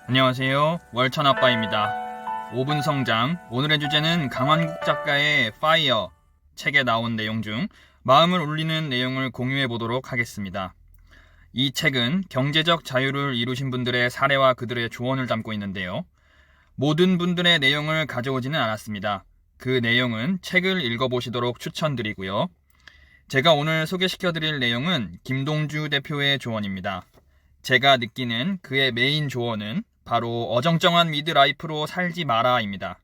안녕하세요. 월천아빠입니다. 5분 성장. 오늘의 주제는 강환국 작가의 파이어 책에 나온 내용 중 마음을 울리는 내용을 공유해 보도록 하겠습니다. 이 책은 경제적 자유를 이루신 분들의 사례와 그들의 조언을 담고 있는데요. 모든 분들의 내용을 가져오지는 않았습니다. 그 내용은 책을 읽어보시도록 추천드리고요. 제가 오늘 소개시켜드릴 내용은 김동주 대표의 조언입니다. 제가 느끼는 그의 메인 조언은 바로 어정쩡한 미드라이프로 살지 마라입니다.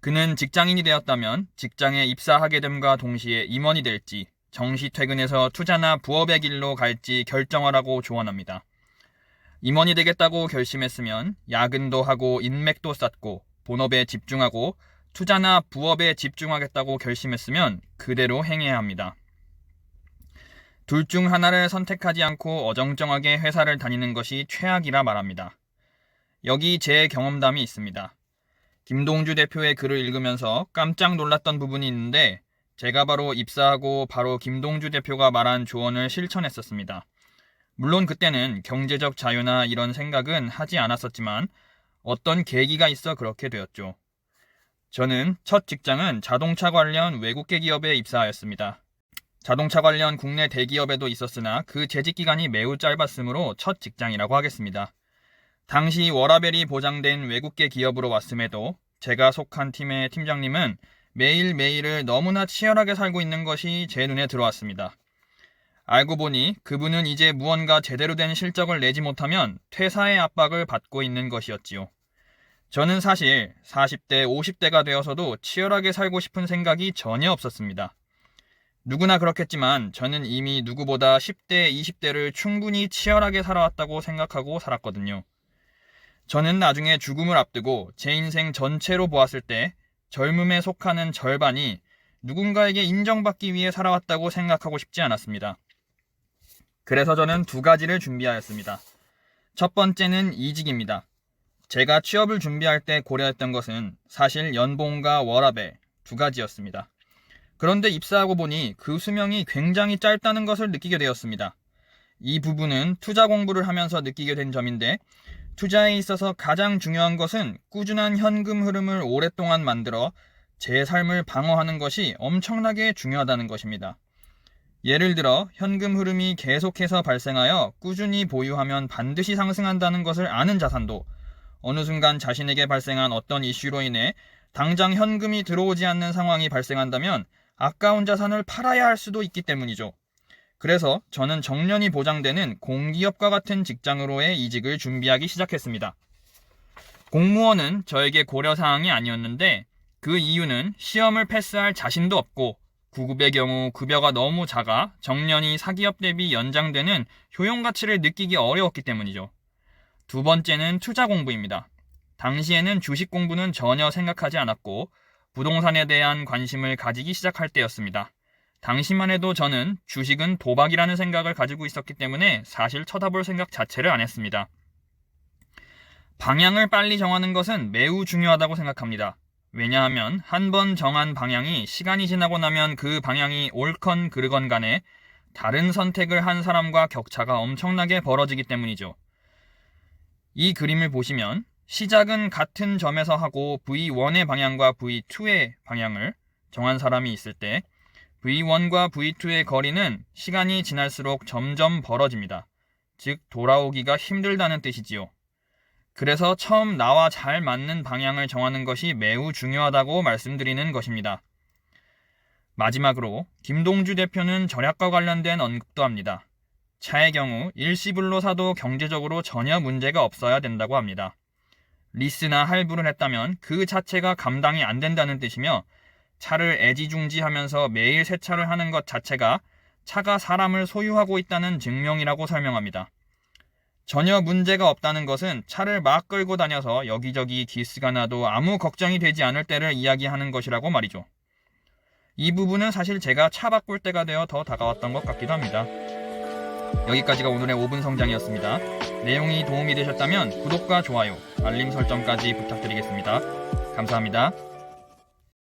그는 직장인이 되었다면 직장에 입사하게 됨과 동시에 임원이 될지 정시 퇴근해서 투자나 부업의 길로 갈지 결정하라고 조언합니다. 임원이 되겠다고 결심했으면 야근도 하고 인맥도 쌓고 본업에 집중하고 투자나 부업에 집중하겠다고 결심했으면 그대로 행해야 합니다. 둘 중 하나를 선택하지 않고 어정쩡하게 회사를 다니는 것이 최악이라 말합니다. 여기 제 경험담이 있습니다. 김동주 대표의 글을 읽으면서 깜짝 놀랐던 부분이 있는데 제가 바로 입사하고 바로 김동주 대표가 말한 조언을 실천했었습니다. 물론 그때는 경제적 자유나 이런 생각은 하지 않았었지만 어떤 계기가 있어 그렇게 되었죠. 저는 첫 직장은 자동차 관련 외국계 기업에 입사하였습니다. 자동차 관련 국내 대기업에도 있었으나 그 재직 기간이 매우 짧았으므로 첫 직장이라고 하겠습니다. 당시 워라밸이 보장된 외국계 기업으로 왔음에도 제가 속한 팀의 팀장님은 매일매일을 너무나 치열하게 살고 있는 것이 제 눈에 들어왔습니다. 알고 보니 그분은 이제 무언가 제대로 된 실적을 내지 못하면 퇴사의 압박을 받고 있는 것이었지요. 저는 사실 40대, 50대가 되어서도 치열하게 살고 싶은 생각이 전혀 없었습니다. 누구나 그렇겠지만 저는 이미 누구보다 10대, 20대를 충분히 치열하게 살아왔다고 생각하고 살았거든요. 저는 나중에 죽음을 앞두고 제 인생 전체로 보았을 때 젊음에 속하는 절반이 누군가에게 인정받기 위해 살아왔다고 생각하고 싶지 않았습니다. 그래서 저는 두 가지를 준비하였습니다. 첫 번째는 이직입니다. 제가 취업을 준비할 때 고려했던 것은 사실 연봉과 워라밸 두 가지였습니다. 그런데 입사하고 보니 그 수명이 굉장히 짧다는 것을 느끼게 되었습니다. 이 부분은 투자 공부를 하면서 느끼게 된 점인데 투자에 있어서 가장 중요한 것은 꾸준한 현금 흐름을 오랫동안 만들어 제 삶을 방어하는 것이 엄청나게 중요하다는 것입니다. 예를 들어 현금 흐름이 계속해서 발생하여 꾸준히 보유하면 반드시 상승한다는 것을 아는 자산도 어느 순간 자신에게 발생한 어떤 이슈로 인해 당장 현금이 들어오지 않는 상황이 발생한다면 아까운 자산을 팔아야 할 수도 있기 때문이죠. 그래서 저는 정년이 보장되는 공기업과 같은 직장으로의 이직을 준비하기 시작했습니다. 공무원은 저에게 고려사항이 아니었는데 그 이유는 시험을 패스할 자신도 없고 구급의 경우 급여가 너무 작아 정년이 사기업 대비 연장되는 효용가치를 느끼기 어려웠기 때문이죠. 두 번째는 투자 공부입니다. 당시에는 주식 공부는 전혀 생각하지 않았고 부동산에 대한 관심을 가지기 시작할 때였습니다. 당시만 해도 저는 주식은 도박이라는 생각을 가지고 있었기 때문에 사실 쳐다볼 생각 자체를 안 했습니다. 방향을 빨리 정하는 것은 매우 중요하다고 생각합니다. 왜냐하면 한 번 정한 방향이 시간이 지나고 나면 그 방향이 옳건 그르건 간에 다른 선택을 한 사람과 격차가 엄청나게 벌어지기 때문이죠. 이 그림을 보시면 시작은 같은 점에서 하고 V1의 방향과 V2의 방향을 정한 사람이 있을 때 V1과 V2의 거리는 시간이 지날수록 점점 벌어집니다. 즉 돌아오기가 힘들다는 뜻이지요. 그래서 처음 나와 잘 맞는 방향을 정하는 것이 매우 중요하다고 말씀드리는 것입니다. 마지막으로 김동주 대표는 절약과 관련된 언급도 합니다. 차의 경우 일시불로 사도 경제적으로 전혀 문제가 없어야 된다고 합니다. 리스나 할부를 했다면 그 자체가 감당이 안 된다는 뜻이며 차를 애지중지하면서 매일 세차를 하는 것 자체가 차가 사람을 소유하고 있다는 증명이라고 설명합니다. 전혀 문제가 없다는 것은 차를 막 끌고 다녀서 여기저기 기스가 나도 아무 걱정이 되지 않을 때를 이야기하는 것이라고 말이죠. 이 부분은 사실 제가 차 바꿀 때가 되어 더 다가왔던 것 같기도 합니다. 여기까지가 오늘의 5분 성장이었습니다. 내용이 도움이 되셨다면 구독과 좋아요, 알림 설정까지 부탁드리겠습니다. 감사합니다.